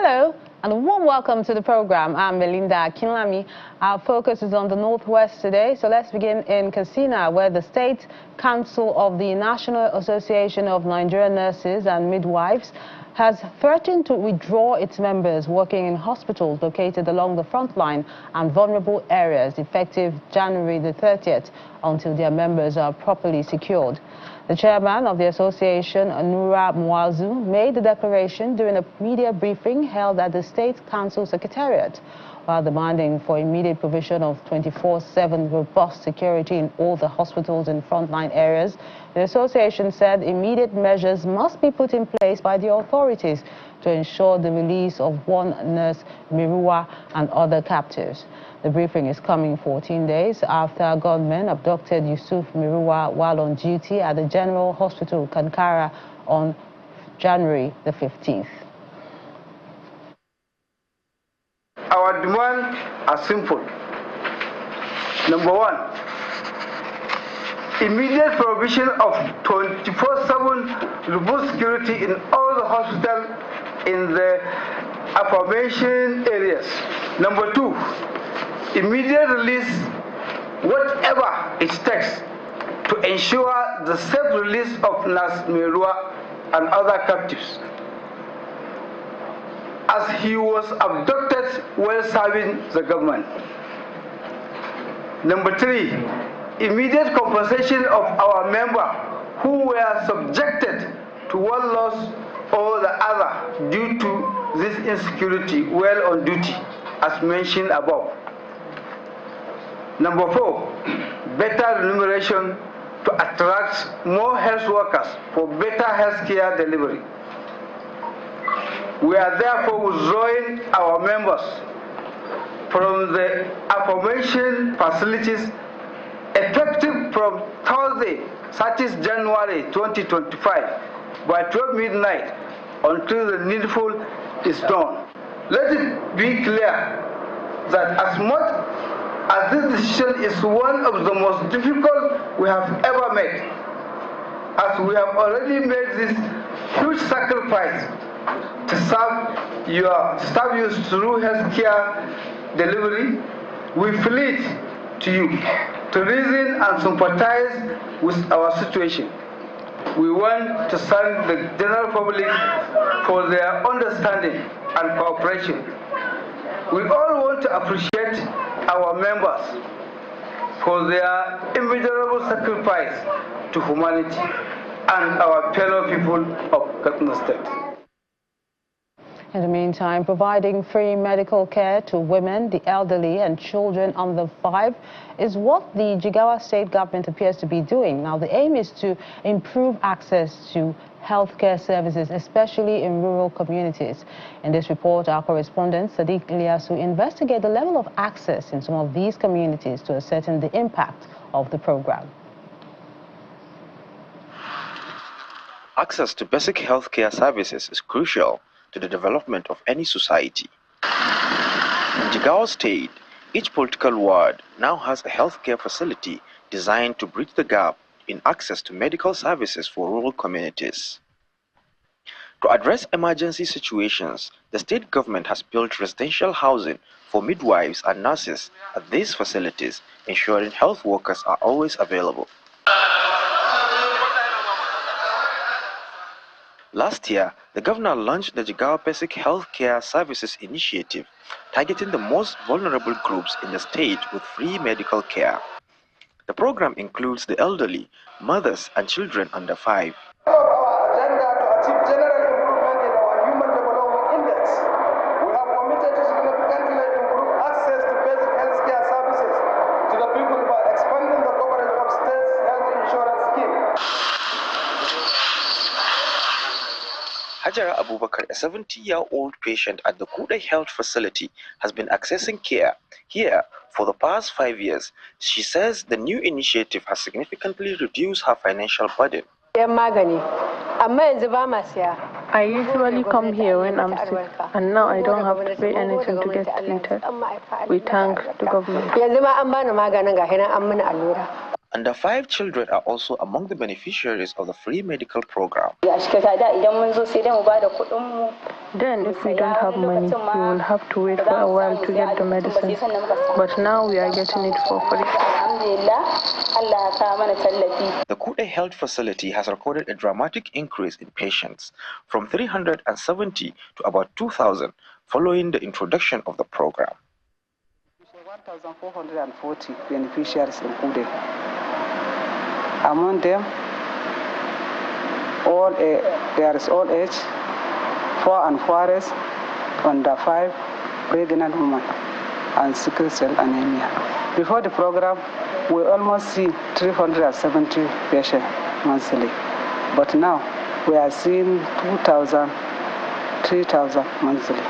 Hello and a warm welcome to the program. I'm Melinda Kinlami. Our focus is on the Northwest today, so let's begin in Katsina, where the State Council of the National Association of Nigerian Nurses and Midwives has threatened to withdraw its members working in hospitals located along the front line and vulnerable areas effective January the 30th until their members are properly secured. The chairman of the association, Nura Muazu, made the declaration during a media briefing held at the State Council Secretariat, while demanding for immediate provision of 24/7 robust security in all the hospitals in frontline areas. The association said immediate measures must be put in place by the authorities to ensure the release of one nurse, Miruwa, and other captives. The briefing is coming 14 days after gunmen abducted Yusuf Miruwa while on duty at the General Hospital, Kankara, on January the 15th. Our demands are simple. Number one, immediate provision of 24/7 robust security in all the hospitals in the aforementioned areas. Number two, immediate release, whatever it takes, to ensure the safe release of Nurse Merua and other captives, as he was abducted while serving the government. Number three, immediate compensation of our members who were subjected to one loss or the other due to this insecurity while on duty, as mentioned above. Number four, better remuneration to attract more health workers for better health care delivery. We are therefore withdrawing our members from the aforementioned facilities effective from Thursday, 30th January 2025 by 12 midnight until the needful is done. Let it be clear that as much as this decision is one of the most difficult we have ever made, as we have already made this huge sacrifice to serve you through healthcare delivery, we plead to you to reason and sympathize with our situation. We want to thank the general public for their understanding and cooperation. We all want to appreciate our members for their immeasurable sacrifice to humanity and our fellow people of Katsina State. In the meantime, providing free medical care to women, the elderly, and children under 5 is what the Jigawa state government appears to be doing. Now, the aim is to improve access to healthcare services, especially in rural communities. In this report, our correspondent, Sadiq Ilyasu, investigates the level of access in some of these communities to ascertain the impact of the program. Access to basic healthcare services is crucial to the development of any society. In Jigawa State, each political ward now has a healthcare facility designed to bridge the gap in access to medical services for rural communities. To address emergency situations, the state government has built residential housing for midwives and nurses at these facilities, ensuring health workers are always available. Last year, the governor launched the Jigawa Basic Healthcare Services Initiative, targeting the most vulnerable groups in the state with free medical care. The program includes the elderly, mothers, and children under 5. Our agenda to achieve general improvement in our Human Development Index, we have committed to significantly improve access to basic healthcare services to the people by expanding the coverage of state's health insurance scheme. Hajara Abubakar, a 70-year-old patient at the Kude Health Facility, has been accessing care here for the past 5 years. She says the new initiative has significantly reduced her financial burden. I usually come here when I'm sick, and now I don't have to pay anything to get treated. We thank the government. Under 5 children are also among the beneficiaries of the free medical program. Then, if we don't have money, we will have to wait for a while to get the medicines. But now we are getting it for free. The Kude Health Facility has recorded a dramatic increase in patients from 370 to about 2,000 following the introduction of the program. 1,440 beneficiaries in Kude. Among them, there is old age, 4 and 4s, under 5, pregnant women, and sickle cell anemia. Before the program, we almost see 370 patients monthly, but now we are seeing 2,000, 3,000 monthly.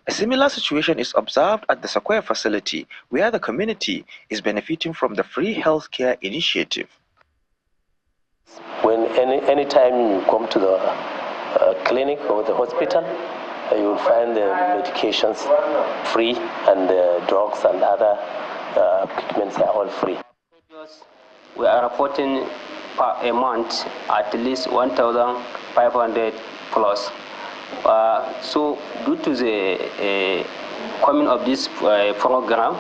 A similar situation is observed at the Sequoia facility, where the community is benefiting from the free healthcare initiative. When any time you come to the clinic or the hospital, you will find the medications free, and the drugs and other equipments are all free. We are reporting per a month at least 1,500 plus. So due to the coming of this program,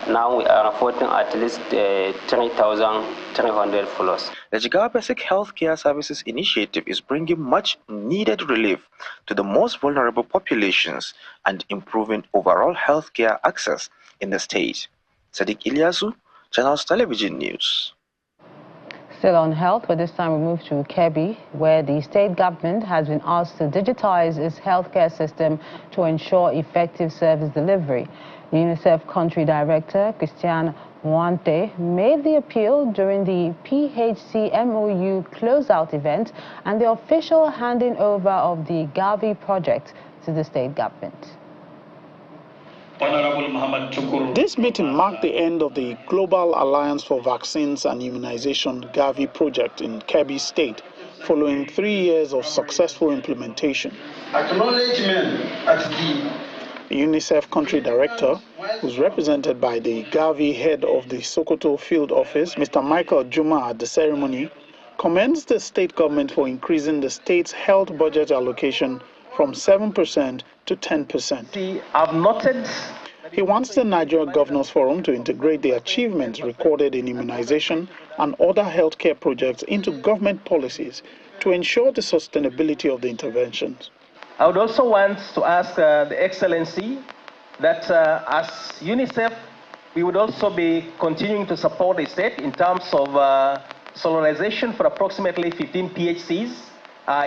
now we are reporting at least 3,300 plus. The Jigawa Basic Healthcare Services Initiative is bringing much needed relief to the most vulnerable populations and improving overall healthcare access in the state. Sadiq Ilyasu, Channels Television News. Still on health, but this time we move to Kebbi, where the state government has been asked to digitize its healthcare system to ensure effective service delivery. UNICEF Country Director Christian Mwante made the appeal during the PHC MOU closeout event and the official handing over of the Gavi project to the state government. This meeting marked the end of the Global Alliance for Vaccines and Immunization Gavi project in Kebbi State, following 3 years of successful implementation. Acknowledgement at The UNICEF Country Director, who's represented by the Gavi head of the Sokoto Field Office, Mr. Michael Juma, at the ceremony, commends the state government for increasing the state's health budget allocation from 7% to 10%. I've noted. He wants the Nigeria Governors Forum to integrate the achievements recorded in immunization and other healthcare projects into government policies to ensure the sustainability of the interventions. I would also want to ask the Excellency that as UNICEF, we would also be continuing to support the state in terms of solarization for approximately 15 PHCs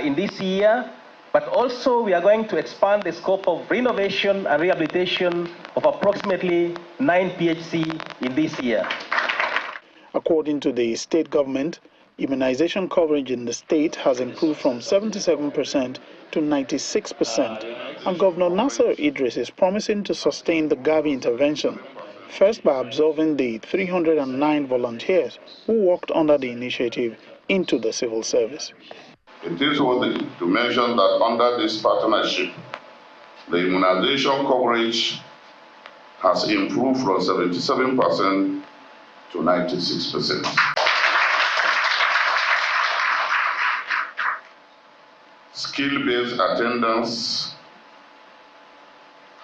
in this year. But also we are going to expand the scope of renovation and rehabilitation of approximately 9 PHC in this year. According to the state government, immunization coverage in the state has improved from 77% to 96%, and Governor Nasser Idris is promising to sustain the Gavi intervention, first by absorbing the 309 volunteers who worked under the initiative into the civil service. It is worthy to mention that under this partnership, the immunization coverage has improved from 77% to 96%. Skill-based attendance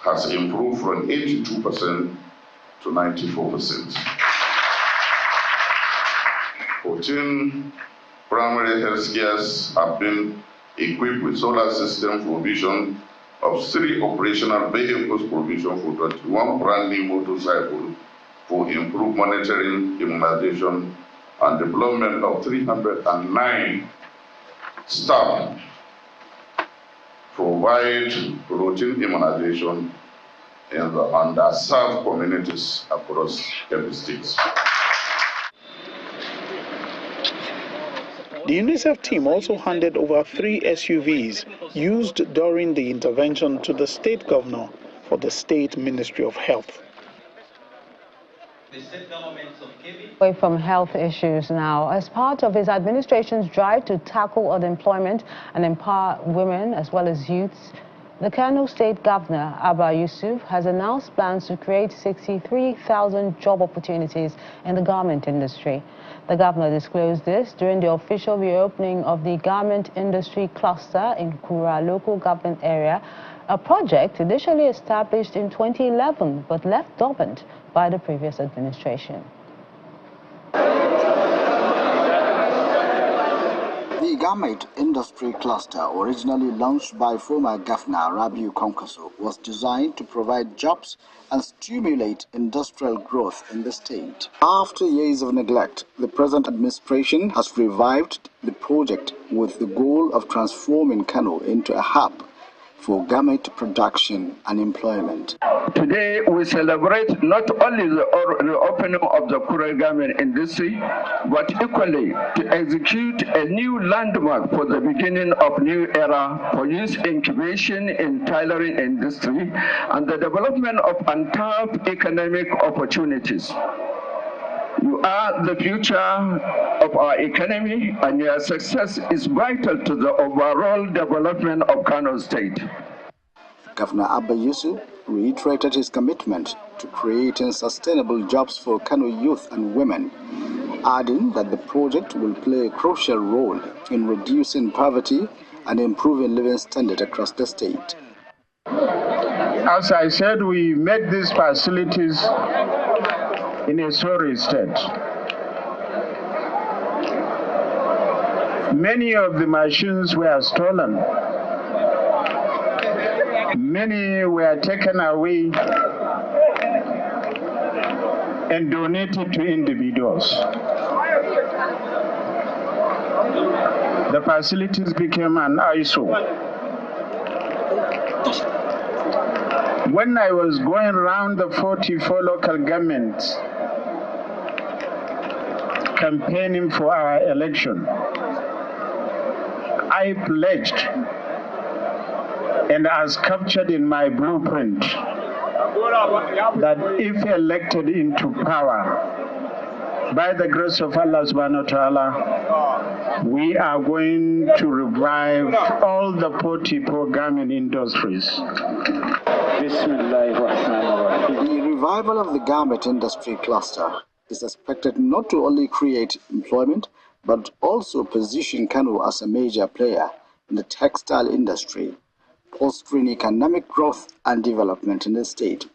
has improved from 82% to 94%. 14 primary health cares have been equipped with solar system provision of 3 operational vehicles provision for 21 brand new motorcycles for improved monitoring, immunization, and development of 309 staff provide routine immunization in the underserved communities across Kebbi states. The UNICEF team also handed over 3 SUVs used during the intervention to the state governor for the State Ministry of Health. Away from health issues now, as part of his administration's drive to tackle unemployment and empower women as well as youths, The Kano State Governor, Abba Yusuf, has announced plans to create 63,000 job opportunities in the garment industry. The governor disclosed this during the official reopening of the garment industry cluster in Kura local government area, a project initially established in 2011 but left dormant by the previous administration. The garment industry cluster, originally launched by former Governor Rabiu Kwankwaso, was designed to provide jobs and stimulate industrial growth in the state. After years of neglect, the present administration has revived the project with the goal of transforming Kano into a hub for garment production and employment. Today we celebrate not only the opening of the Kura garment industry, but equally to execute a new landmark for the beginning of new era for youth incubation in tailoring industry and the development of untapped economic opportunities. You are the future of our economy, and your success is vital to the overall development of Kano State. Governor Abba Yusuf reiterated his commitment to creating sustainable jobs for Kano youth and women, adding that the project will play a crucial role in reducing poverty and improving living standards across the state. As I said, we made these facilities in a sorry state. Many of the machines were stolen. Many were taken away and donated to individuals. The facilities became an eyesore. When I was going around the 44 local governments campaigning for our election, I pledged, and as captured in my blueprint, that if elected into power, by the grace of Allah subhanahu wa ta'ala, we are going to revive all the 44 garment industries. The revival of the garment industry cluster is expected not to only create employment, but also position Kano as a major player in the textile industry, fostering economic growth and development in the state.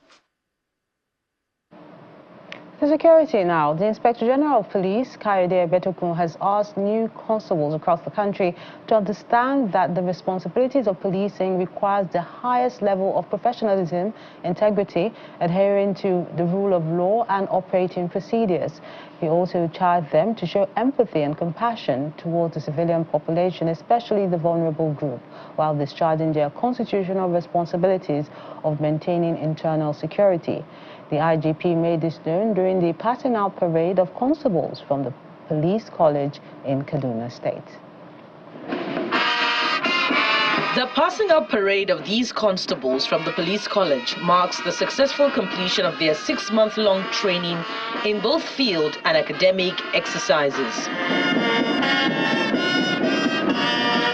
For security now, the Inspector General of Police, Kayode Betokun, has asked new constables across the country to understand that the responsibilities of policing requires the highest level of professionalism, integrity, adhering to the rule of law and operating procedures. He also charged them to show empathy and compassion towards the civilian population, especially the vulnerable group, while discharging their constitutional responsibilities of maintaining internal security. The IGP made this known during the passing out parade of constables from the police college in Kaduna State. The passing out parade of these constables from the police college marks the successful completion of their 6-month-long training in both field and academic exercises.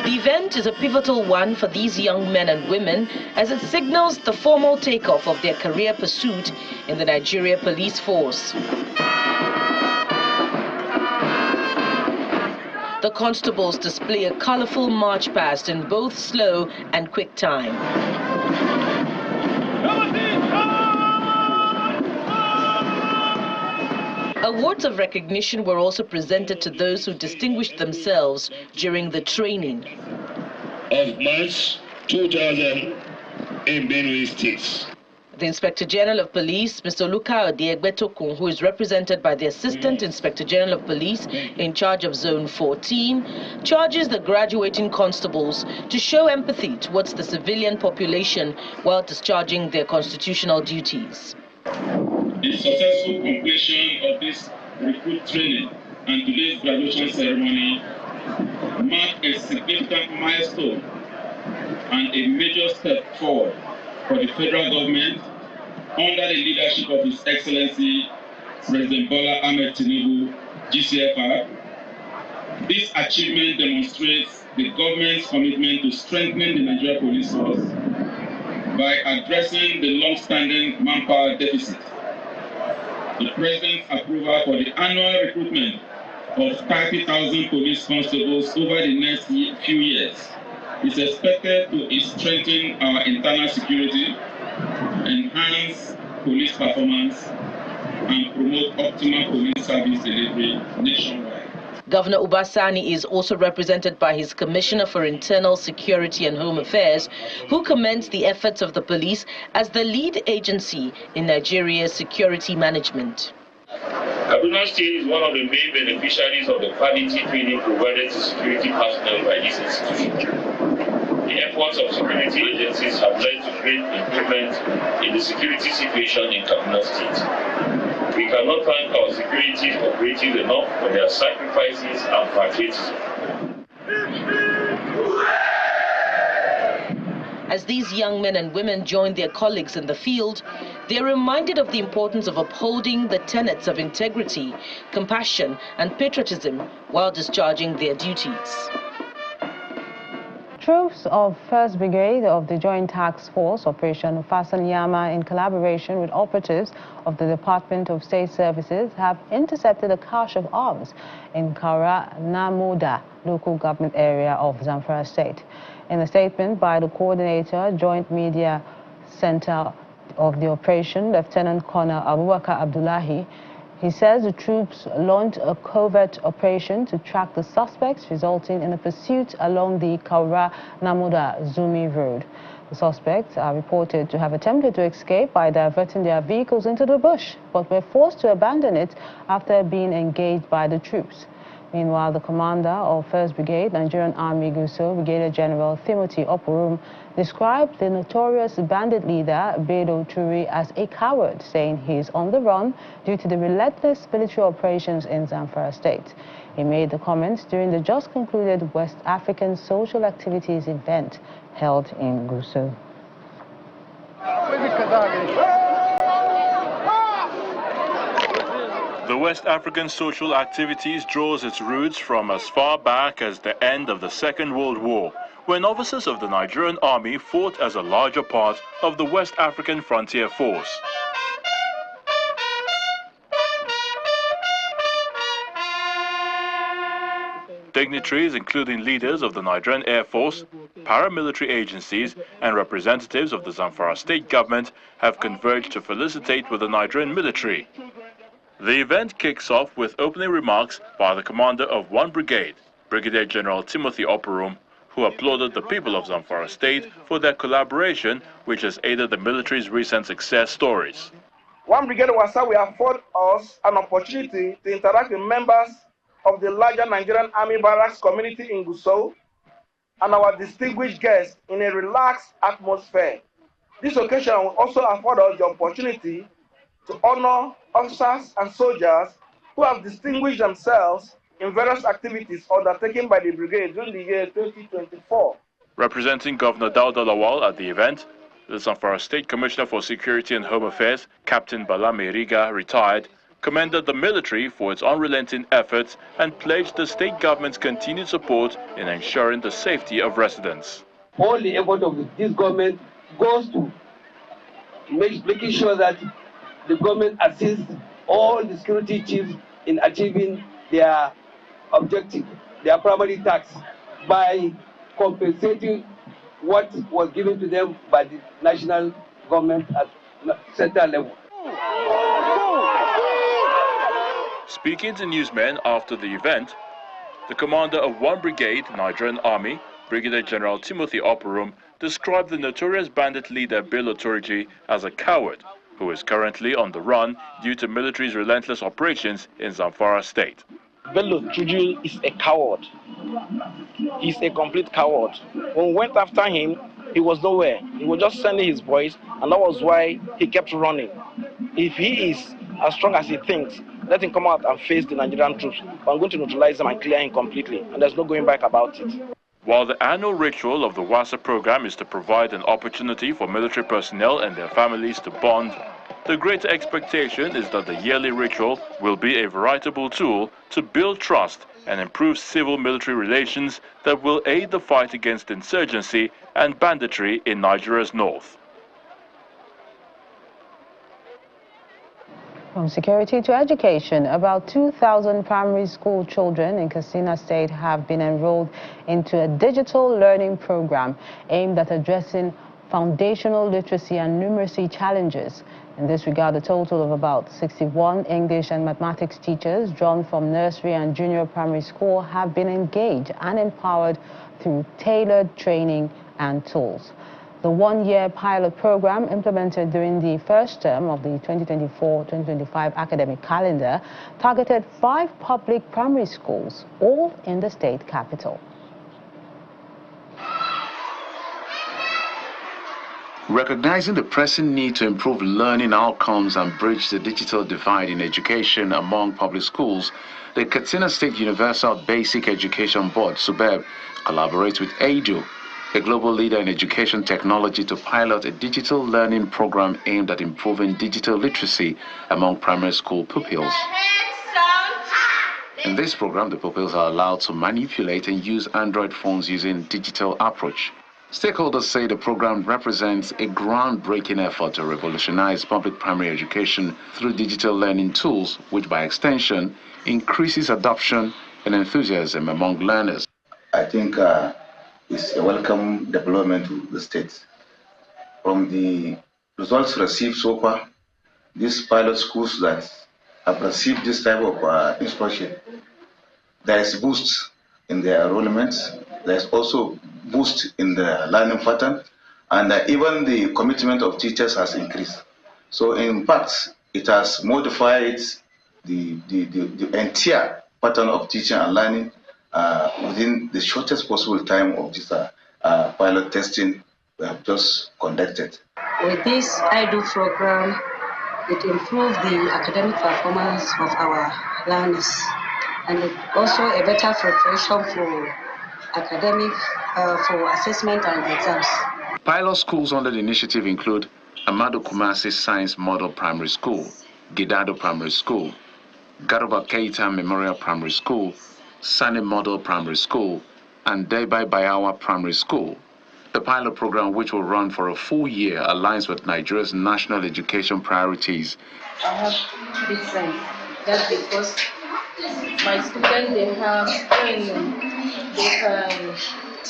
The event is a pivotal one for these young men and women as it signals the formal takeoff of their career pursuit in the Nigeria police force. The constables display a colorful march past in both slow and quick time. Awards of recognition were also presented to those who distinguished themselves during the training. Of March 2000 in Benue State. The Inspector General of Police, Mr. Oluka Betokun, who is represented by the Assistant Inspector General of Police in charge of Zone 14, charges the graduating constables to show empathy towards the civilian population while discharging their constitutional duties. The successful completion of this recruit training and today's graduation ceremony mark a significant milestone and a major step forward for the federal government under the leadership of His Excellency President Bola Ahmed Tinubu, GCFR. This achievement demonstrates the government's commitment to strengthening the Nigeria police force by addressing the long-standing manpower deficit. The President's approval for the annual recruitment of 30,000 police constables over the next few years is expected to strengthen our internal security, enhance police performance, and promote optimal police service delivery nationwide. Governor Ubasani is also represented by his Commissioner for Internal Security and Home Affairs, who commends the efforts of the police as the lead agency in Nigeria's security management. Kaduna State is one of the main beneficiaries of the quality training provided to security personnel by this institution. The efforts of security agencies have led to great improvement in the security situation in Kaduna State. We cannot thank our security operatives enough for their sacrifices and patriotism. As these young men and women join their colleagues in the field, they are reminded of the importance of upholding the tenets of integrity, compassion, and patriotism while discharging their duties. Troops of 1st Brigade of the Joint Task Force Operation Fasanyama, in collaboration with operatives of the Department of State Services, have intercepted a cache of arms in Kara Namuda local government area of Zamfara State. In a statement by the coordinator, Joint Media Center of the operation, Lieutenant Colonel Abubakar Abdullahi, he says the troops launched a covert operation to track the suspects, resulting in a pursuit along the Kaura Namuda Zumi Road. The suspects are reported to have attempted to escape by diverting their vehicles into the bush, but were forced to abandon it after being engaged by the troops. Meanwhile, the commander of 1st Brigade, Nigerian Army Gusau, Brigadier General Timothy Oporum, described the notorious bandit leader, Bedo Turi, as a coward, saying he is on the run due to the relentless military operations in Zamfara State. He made the comments during the just concluded West African Social Activities event held in Gusau. The West African Social Activities draws its roots from as far back as the end of the Second World War, when officers of the Nigerian Army fought as a larger part of the West African Frontier Force. Dignitaries, including leaders of the Nigerian Air Force, paramilitary agencies, and representatives of the Zamfara state government have converged to felicitate with the Nigerian military. The event kicks off with opening remarks by the commander of 1 Brigade, Brigadier General Timothy Oporum, who applauded the people of Zamfara State for their collaboration, which has aided the military's recent success stories. 1 Brigade Wasa will afford us an opportunity to interact with members of the larger Nigerian Army Barracks community in Gusau and our distinguished guests in a relaxed atmosphere. This occasion will also afford us the opportunity to honor officers and soldiers who have distinguished themselves in various activities undertaken by the brigade during the year 2024. Representing Governor Dauda Lawal at the event, the Zamfara State Commissioner for Security and Home Affairs, Captain Balame Riga, retired, commended the military for its unrelenting efforts and pledged the state government's continued support in ensuring the safety of residents. All the effort of this government goes to making sure that the government assists all the security chiefs in achieving their objective, their primary task, by compensating what was given to them by the national government at central level. Speaking to newsmen after the event, the commander of 1 Brigade, Nigerian Army, Brigadier General Timothy Oporum, described the notorious bandit leader Bello Turji as a coward who is currently on the run due to military's relentless operations in Zamfara State. Bello Turji is a coward. He's a complete coward. When we went after him, he was nowhere. He was just sending his boys, and that was why he kept running. If he is as strong as he thinks, let him come out and face the Nigerian troops. I'm going to neutralize him and clear him completely, and there's no going back about it. While the annual ritual of the WASA program is to provide an opportunity for military personnel and their families to bond, the greater expectation is that the yearly ritual will be a veritable tool to build trust and improve civil-military relations that will aid the fight against insurgency and banditry in Nigeria's north. From security to education, about 2,000 primary school children in Katsina State have been enrolled into a digital learning program aimed at addressing foundational literacy and numeracy challenges. In this regard, a total of about 61 English and mathematics teachers drawn from nursery and junior primary school have been engaged and empowered through tailored training and tools. The one-year pilot program implemented during the first term of the 2024-2025 academic calendar targeted 5 public primary schools, all in the state capital. Recognizing the pressing need to improve learning outcomes and bridge the digital divide in education among public schools, the Katsina State Universal Basic Education Board, SUBEB, collaborates with AIDU, a global leader in education technology, to pilot a digital learning program aimed at improving digital literacy among primary school pupils. In this program, the pupils are allowed to manipulate and use Android phones using digital approach. Stakeholders say the program represents a groundbreaking effort to revolutionize public primary education through digital learning tools, which by extension increases adoption and enthusiasm among learners. I think it's a welcome development to the state. From the results received so far, these pilot schools that have received this type of instruction, there is boost in their enrollment, there is also boost in the learning pattern, and even the commitment of teachers has increased. So in fact, it has modified the entire pattern of teaching and learning within the shortest possible time of this pilot testing we have just conducted. With this IDO program, it improved the academic performance of our learners, and it also a better preparation for academic, for assessment and exams. Pilot schools under the initiative include Amado Kumasi Science Model Primary School, Gidado Primary School, Garuba Keita Memorial Primary School, Sani Model Primary School, and Debai Bayawa Primary School. The pilot program, which will run for a full year, aligns with Nigeria's national education priorities. I have big friends. That's because my students, they have they can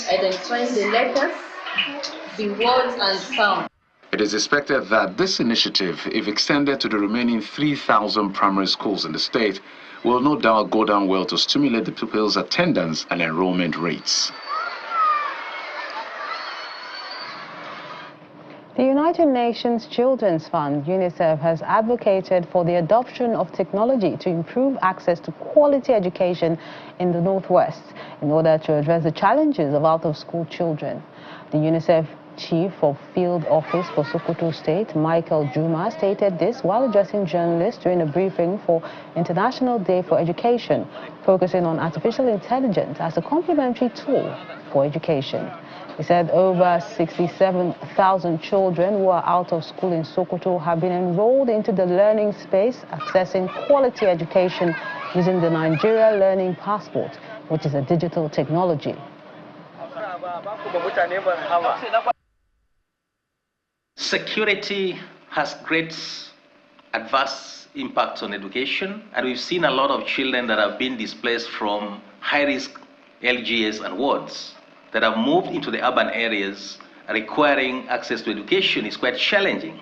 identify the letters, the words and sound. It is expected that this initiative, if extended to the remaining 3,000 primary schools in the state, will no doubt go down well to stimulate the pupils' attendance and enrollment rates. The United Nations Children's Fund, UNICEF, has advocated for the adoption of technology to improve access to quality education in the Northwest in order to address the challenges of out-of-school children. The UNICEF Chief of Field Office for Sokoto State, Michael Juma, stated this while addressing journalists during a briefing for International Day for Education, focusing on artificial intelligence as a complementary tool for education. He said over 67,000 children who are out of school in Sokoto have been enrolled into the learning space, accessing quality education using the Nigeria Learning Passport, which is a digital technology. Security has great adverse impact on education, and we've seen a lot of children that have been displaced from high-risk LGS and wards that have moved into the urban areas. Requiring access to education is quite challenging.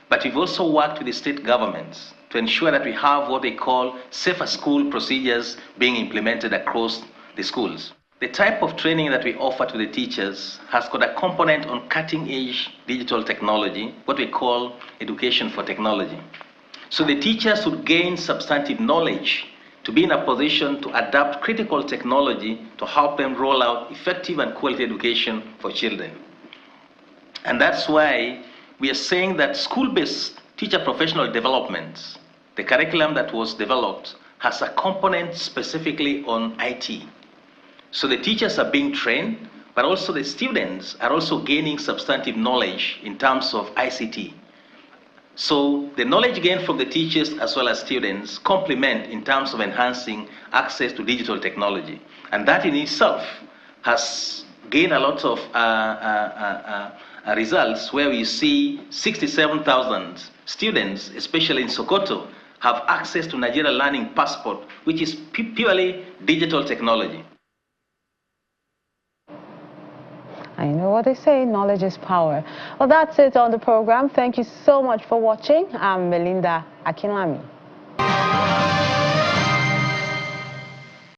But we've also worked with the state governments to ensure that we have what they call safer school procedures being implemented across the schools. The type of training that we offer to the teachers has got a component on cutting-edge digital technology, what we call education for technology. So the teachers would gain substantive knowledge to be in a position to adapt critical technology to help them roll out effective and quality education for children. And that's why we are saying that school-based teacher professional development, the curriculum that was developed, has a component specifically on IT. So the teachers are being trained, but also the students are also gaining substantive knowledge in terms of ICT. So the knowledge gained from the teachers as well as students complement in terms of enhancing access to digital technology. And that in itself has gained a lot of results where we see 67,000 students, especially in Sokoto, have access to Nigeria Learning Passport, which is purely digital technology. I know what they say, knowledge is power. Well, that's it on the program. Thank you so much for watching. I'm Melinda Akinlami.